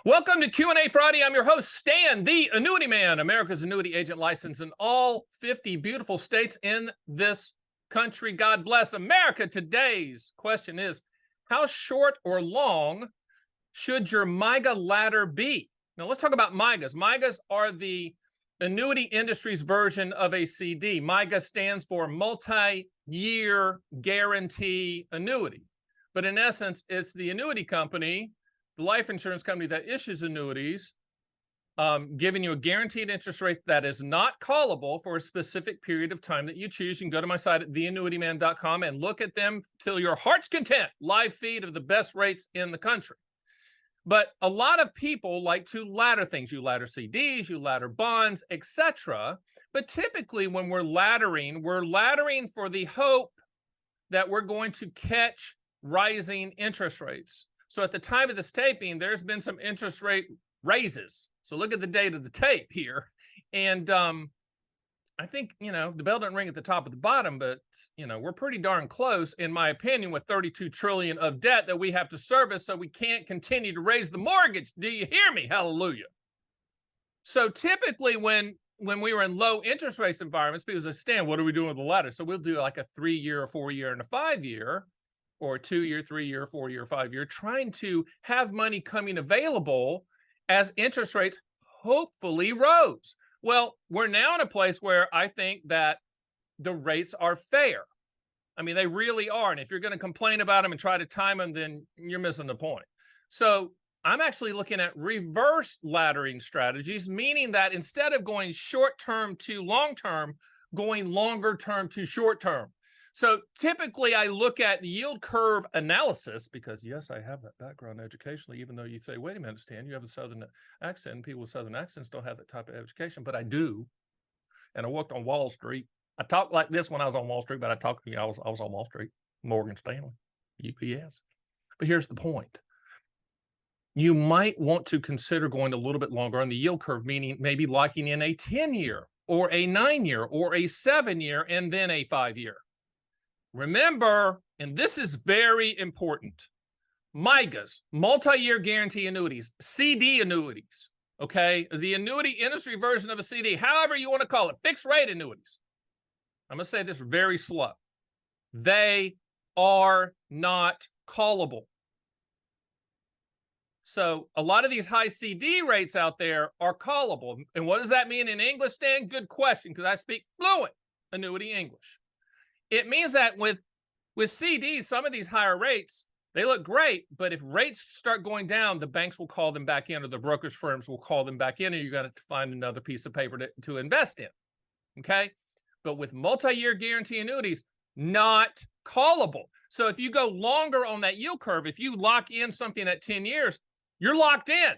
Welcome to Q&A Friday. I'm your host, Stan, the Annuity Man, America's annuity agent licensed in all 50 beautiful states in this country. God bless America. Today's question is, how short or long should your MYGA ladder be? Now, let's talk about MYGAs. MYGAs are the annuity industry's version of a CD. MYGA stands for Multi-Year Guaranteed Annuity. But in essence, it's the annuity company, the life insurance company that issues annuities, giving you a guaranteed interest rate that is not callable for a specific period of time that you choose. You can go to my site at theannuityman.com and look at them till your heart's content. Live feed of the best rates in the country. But a lot of people like to ladder things. You ladder CDs, you ladder bonds, etc. But typically when we're laddering for the hope that we're going to catch rising interest rates. So at the time of this taping, there's been some interest rate raises. So look at the date of the tape here. And I think, the bell doesn't ring at the top of the bottom, but, we're pretty darn close, in my opinion, with $32 trillion of debt that we have to service, so we can't continue to raise the mortgage. Do you hear me? Hallelujah. So typically when we were in low interest rates environments, people say, Stan, what are we doing with the ladder? So we'll do like a 3-year, a 4-year, and a 5-year, or a 2-year, 3-year, 4-year, 5-year, trying to have money coming available as interest rates hopefully rose. Well, we're now in a place where I think that the rates are fair. I mean, they really are. And if you're going to complain about them and try to time them, then you're missing the point. So I'm actually looking at reverse laddering strategies, meaning that instead of going short-term to long-term, going longer-term to short-term. So typically I look at yield curve analysis because, yes, I have that background educationally, even though you say, wait a minute, Stan, you have a Southern accent. And people with Southern accents don't have that type of education, but I do. And I worked on Wall Street. I talked like this when I was on Wall Street, but I was on Wall Street, Morgan Stanley, UPS. But here's the point. You might want to consider going a little bit longer on the yield curve, meaning maybe locking in a 10-year or a 9-year or a 7-year and then a 5-year. Remember, and this is very important, MYGAs, multi-year guarantee annuities, CD annuities, okay? The annuity industry version of a CD, however you want to call it, fixed rate annuities. I'm going to say this very slow. They are not callable. So a lot of these high CD rates out there are callable. And what does that mean in English, Stan? Good question, because I speak fluent annuity English. It means that with CDs, some of these higher rates, they look great, but if rates start going down, the banks will call them back in, or the brokerage firms will call them back in, and you're going to find another piece of paper to invest in, okay? But with multi-year guarantee annuities, not callable. So if you go longer on that yield curve, if you lock in something at 10 years, you're locked in,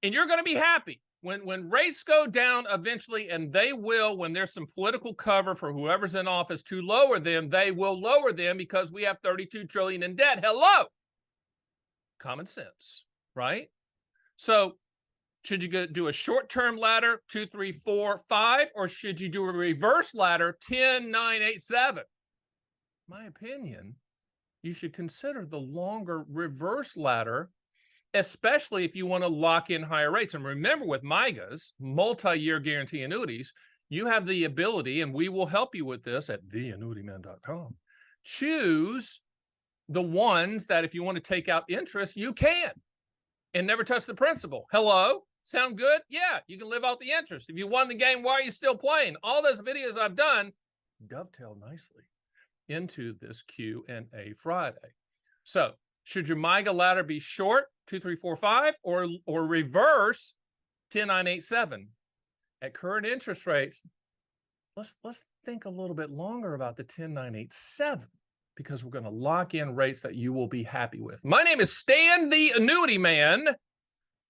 and you're going to be happy. When rates go down eventually, and they will, when there's some political cover for whoever's in office to lower them, they will lower them because we have $32 trillion in debt. Hello. Common sense, right? So should you do a short-term ladder, 2, 3, 4, 5, or should you do a reverse ladder, 10, 9, 8, 7? My opinion, you should consider the longer reverse ladder, especially if you want to lock in higher rates. And remember, with MYGAs, multi-year guarantee annuities, you have the ability, and we will help you with this at theannuityman.com. Choose the ones that if you want to take out interest, you can, and never touch the principal. Hello? Sound good? Yeah, you can live off the interest. If you won the game, why are you still playing? All those videos I've done dovetail nicely into this Q&A Friday. So should your MYGA ladder be short, 2, 3, 4, 5, or reverse 10, 9, 8, 7? At current interest rates, let's think a little bit longer about the 10, 9, 8, 7, because we're going to lock in rates that you will be happy with. My name is Stan the Annuity Man.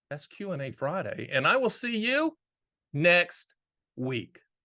That's Q&A Friday, and I will see you next week.